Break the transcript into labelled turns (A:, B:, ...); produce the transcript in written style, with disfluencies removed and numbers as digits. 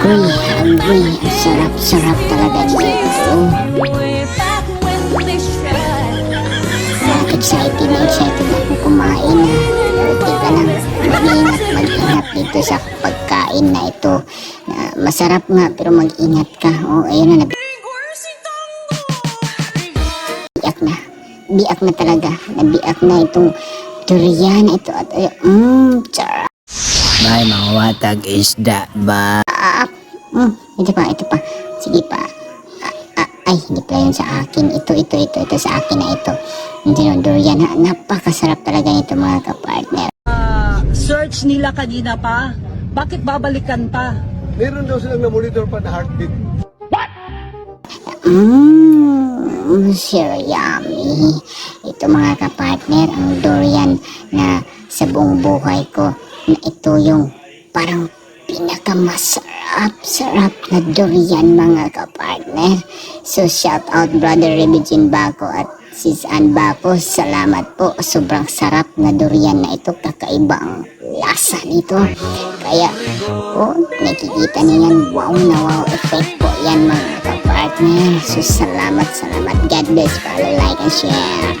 A: Hungry. Sarap-sarap talaga dito. Excited ako kumain na. Teka lang, mag-ingat dito sa pagkain na ito. Masarap nga pero mag-ingat ka. Ayun na, biak na talaga. Nabiak na itong durian ito. At sarap.
B: May mga watag isda ba?
A: Ito pa. Sige pa. Ay, hindi pala yun sa akin. Ito sa akin na ito. Yung durian, napakasarap talaga nito mga kapartner.
C: Search nila kanina pa. Bakit babalikan pa?
D: Meron daw silang na-monitor pa na heartbeat.
A: Sure, yummy. Ito mga kapartner, ang durian na sa buong buhay ko, na ito yung parang pinakamasarap na durian mga kapartner. So shout out brother Rebigin Baco at sis Ann Baco, salamat po. Sobrang sarap na durian na ito, kakaiba ang lasa nito. Kaya nakikita niyo yan, wow na wow effect po yan mga kapartner. So salamat. God bless, follow, like and share.